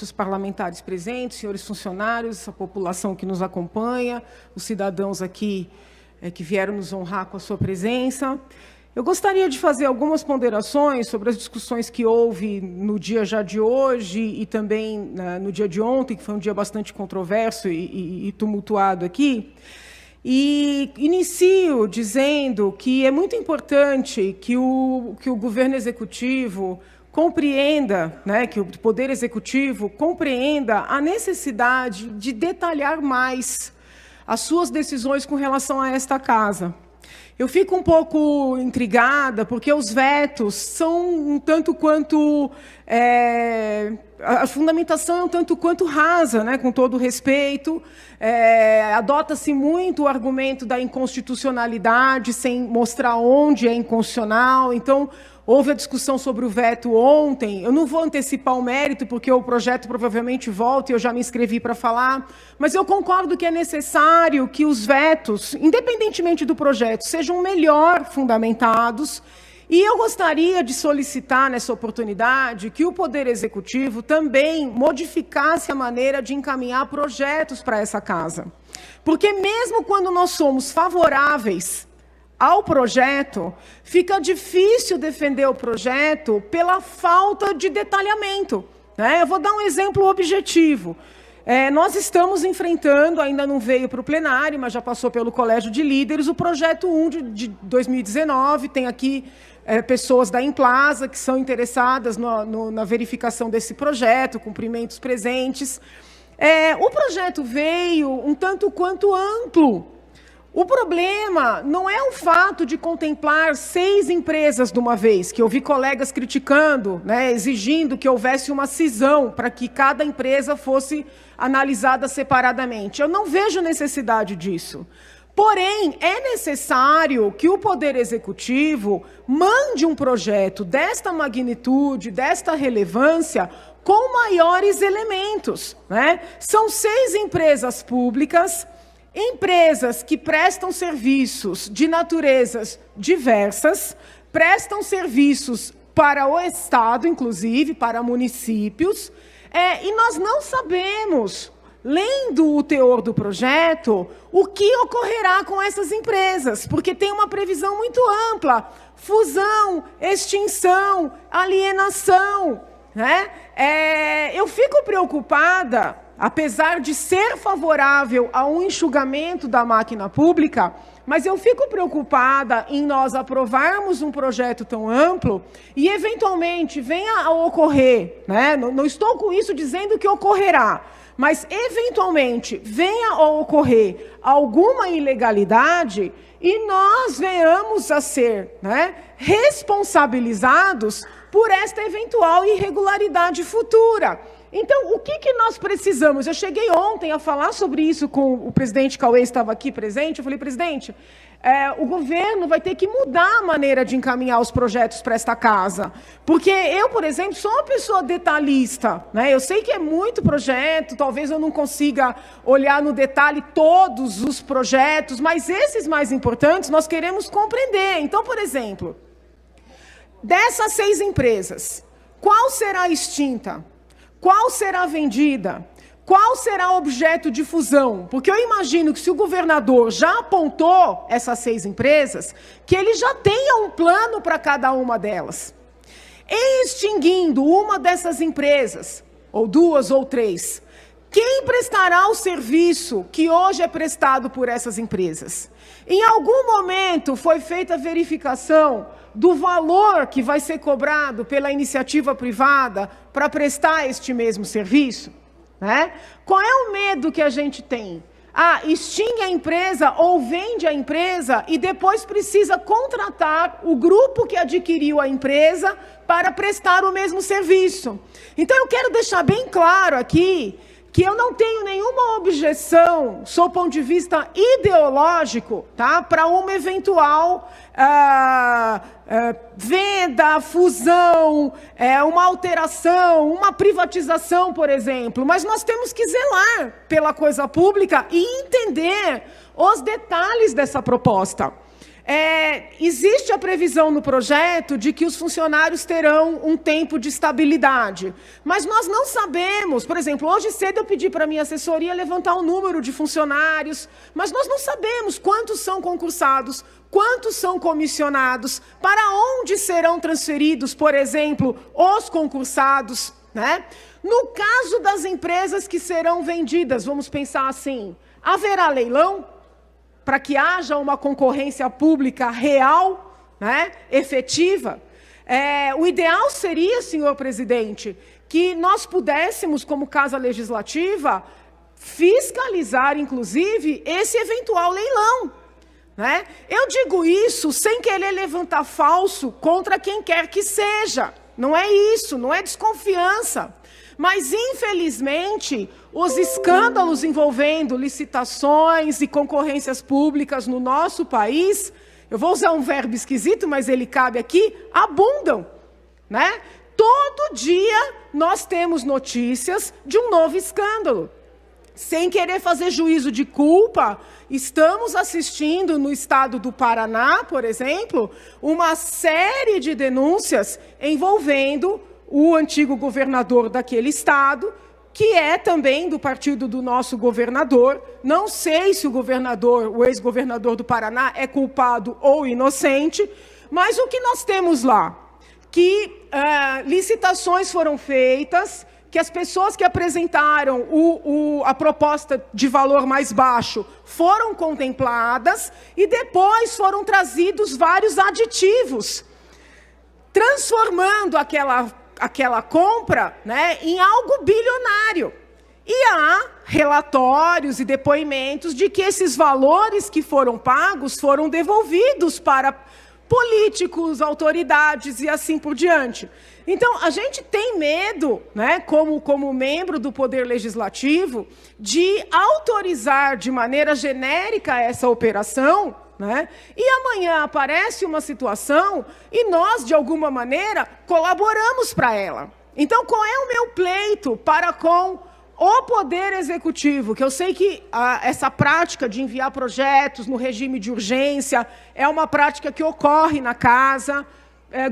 Os parlamentares presentes, senhores funcionários, a população que nos acompanha, os cidadãos aqui que vieram nos honrar com a sua presença. Eu gostaria de fazer algumas ponderações sobre as discussões que houve no dia já de hoje e também no dia de ontem, que foi um dia bastante controverso e tumultuado aqui. E inicio dizendo que é muito importante que o governo executivo compreenda, que o Poder Executivo compreenda a necessidade de detalhar mais as suas decisões com relação a esta casa. Eu fico um pouco intrigada, porque os vetos são um tanto quanto... a fundamentação é um tanto quanto rasa, com todo respeito. Adota-se muito o argumento da inconstitucionalidade, sem mostrar onde é inconstitucional. Então, houve a discussão sobre o veto ontem. Eu não vou antecipar o mérito, porque o projeto provavelmente volta e eu já me inscrevi para falar. Mas eu concordo que é necessário que os vetos, independentemente do projeto, sejam melhor fundamentados. E eu gostaria de solicitar, nessa oportunidade, que o Poder Executivo também modificasse a maneira de encaminhar projetos para essa casa. Porque mesmo quando nós somos favoráveis ao projeto, fica difícil defender o projeto pela falta de detalhamento. Eu vou dar um exemplo objetivo. Nós estamos enfrentando, ainda não veio para o plenário, mas já passou pelo Colégio de Líderes, o projeto 1 de 2019, tem aqui pessoas da Implaza que são interessadas na verificação desse projeto, cumprimentos presentes. O projeto veio um tanto quanto amplo. O problema não é o fato de contemplar 6 empresas de uma vez, que eu vi colegas criticando, exigindo que houvesse uma cisão para que cada empresa fosse analisada separadamente. Eu não vejo necessidade disso. Porém, é necessário que o Poder Executivo mande um projeto desta magnitude, desta relevância, com maiores elementos. São 6 empresas públicas, empresas que prestam serviços de naturezas diversas, prestam serviços para o Estado, inclusive, para municípios, e nós não sabemos, lendo o teor do projeto, o que ocorrerá com essas empresas, porque tem uma previsão muito ampla: fusão, extinção, alienação. Eu fico preocupada, apesar de ser favorável a um enxugamento da máquina pública, mas eu fico preocupada em nós aprovarmos um projeto tão amplo e, eventualmente, venha a ocorrer, não estou com isso dizendo que ocorrerá, mas, eventualmente, venha a ocorrer alguma ilegalidade e nós venhamos a ser responsabilizados por esta eventual irregularidade futura. Então, o que nós precisamos? Eu cheguei ontem a falar sobre isso com o presidente Cauê, estava aqui presente. Eu falei: presidente, o governo vai ter que mudar a maneira de encaminhar os projetos para esta casa. Porque eu, por exemplo, sou uma pessoa detalhista. Eu sei que é muito projeto, talvez eu não consiga olhar no detalhe todos os projetos, mas esses mais importantes nós queremos compreender. Então, por exemplo, dessas 6 empresas, qual será extinta? Qual será vendida? Qual será objeto de fusão? Porque eu imagino que, se o governador já apontou essas 6 empresas, que ele já tenha um plano para cada uma delas. Extinguindo uma dessas empresas, ou 2 ou 3, quem prestará o serviço que hoje é prestado por essas empresas? Em algum momento foi feita a verificação do valor que vai ser cobrado pela iniciativa privada para prestar este mesmo serviço? Qual é o medo que a gente tem? Extingue a empresa ou vende a empresa e depois precisa contratar o grupo que adquiriu a empresa para prestar o mesmo serviço. Então, eu quero deixar bem claro aqui que eu não tenho nenhuma objeção, sob o ponto de vista ideológico, para uma eventual venda, fusão, uma alteração, uma privatização, por exemplo. Mas nós temos que zelar pela coisa pública e entender os detalhes dessa proposta. existe a previsão no projeto de que os funcionários terão um tempo de estabilidade. Mas nós não sabemos, por exemplo, hoje cedo eu pedi para a minha assessoria levantar o número de funcionários, mas nós não sabemos quantos são concursados, quantos são comissionados, para onde serão transferidos, por exemplo, os concursados, né? No caso das empresas que serão vendidas, vamos pensar assim, haverá leilão? Para que haja uma concorrência pública real, né, efetiva. O ideal seria, senhor presidente, que nós pudéssemos, como Casa Legislativa, fiscalizar, inclusive, esse eventual leilão. Né? Eu digo isso sem querer levantar falso contra quem quer que seja. Não é isso, não é desconfiança. Mas, infelizmente, os escândalos envolvendo licitações e concorrências públicas no nosso país, eu vou usar um verbo esquisito, mas ele cabe aqui, abundam. Né? Todo dia nós temos notícias de um novo escândalo. Sem querer fazer juízo de culpa, estamos assistindo no estado do Paraná, por exemplo, uma série de denúncias envolvendo o antigo governador daquele estado, que é também do partido do nosso governador. Não sei se o ex-governador do Paraná é culpado ou inocente, mas o que nós temos lá? Que licitações foram feitas, que as pessoas que apresentaram a proposta de valor mais baixo foram contempladas e depois foram trazidos vários aditivos, transformando aquela compra, né, em algo bilionário. E há relatórios e depoimentos de que esses valores que foram pagos foram devolvidos para políticos, autoridades e assim por diante. Então, a gente tem medo, né, como membro do Poder Legislativo, de autorizar de maneira genérica essa operação, né, e amanhã aparece uma situação e nós, de alguma maneira, colaboramos para ela. Então, qual é o meu pleito para com o Poder Executivo? Que eu sei que essa prática de enviar projetos no regime de urgência é uma prática que ocorre na casa.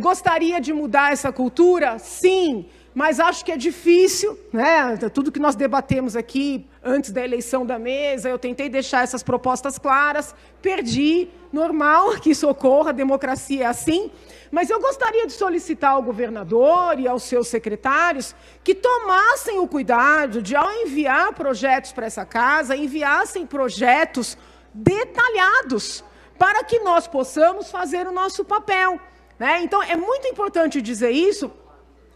Gostaria de mudar essa cultura? Sim, mas acho que é difícil, né? Tudo que nós debatemos aqui antes da eleição da mesa, eu tentei deixar essas propostas claras, perdi, normal que isso ocorra, a democracia é assim, mas eu gostaria de solicitar ao governador e aos seus secretários que tomassem o cuidado de, ao enviar projetos para essa casa, enviassem projetos detalhados para que nós possamos fazer o nosso papel. Né? Então, é muito importante dizer isso,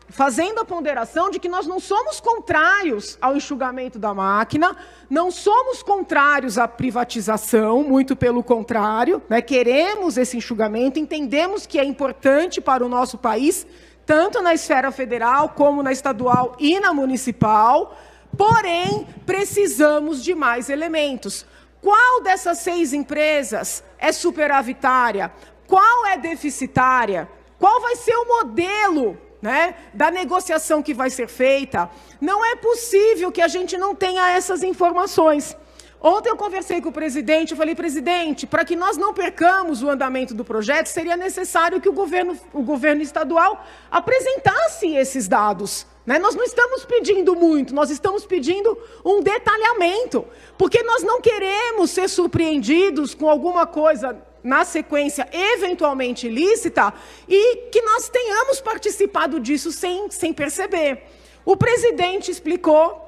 fazendo a ponderação de que nós não somos contrários ao enxugamento da máquina, não somos contrários à privatização, muito pelo contrário, né? Queremos esse enxugamento, entendemos que é importante para o nosso país, tanto na esfera federal, como na estadual e na municipal, porém, precisamos de mais elementos. Qual dessas 6 empresas é superavitária? Qual é deficitária? Qual vai ser o modelo, né, da negociação que vai ser feita? Não é possível que a gente não tenha essas informações. Ontem eu conversei com o presidente, eu falei, presidente, para que nós não percamos o andamento do projeto, seria necessário que o governo estadual apresentasse esses dados. Né? Nós não estamos pedindo muito, nós estamos pedindo um detalhamento, porque nós não queremos ser surpreendidos com alguma coisa na sequência eventualmente ilícita e que nós tenhamos participado disso sem perceber. O presidente explicou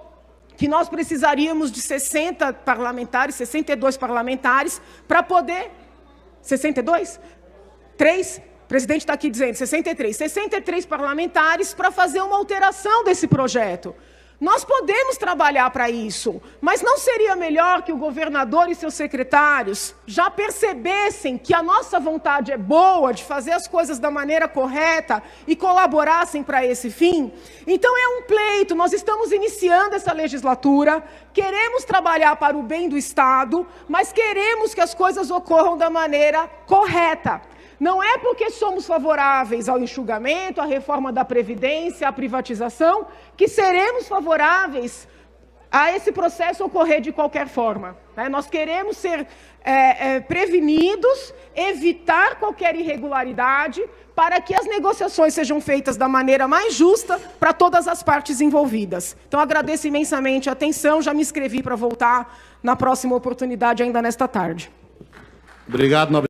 que nós precisaríamos de 60 parlamentares, 62 parlamentares, para poder... 62? 3? O presidente está aqui dizendo 63. 63 parlamentares para fazer uma alteração desse projeto. Nós podemos trabalhar para isso, mas não seria melhor que o governador e seus secretários já percebessem que a nossa vontade é boa de fazer as coisas da maneira correta e colaborassem para esse fim? Então é um pleito, nós estamos iniciando essa legislatura, queremos trabalhar para o bem do Estado, mas queremos que as coisas ocorram da maneira correta. Não é porque somos favoráveis ao enxugamento, à reforma da Previdência, à privatização, que seremos favoráveis a esse processo ocorrer de qualquer forma. Né? Nós queremos ser prevenidos, evitar qualquer irregularidade, para que as negociações sejam feitas da maneira mais justa para todas as partes envolvidas. Então, agradeço imensamente a atenção, já me inscrevi para voltar na próxima oportunidade, ainda nesta tarde. Obrigado, nobre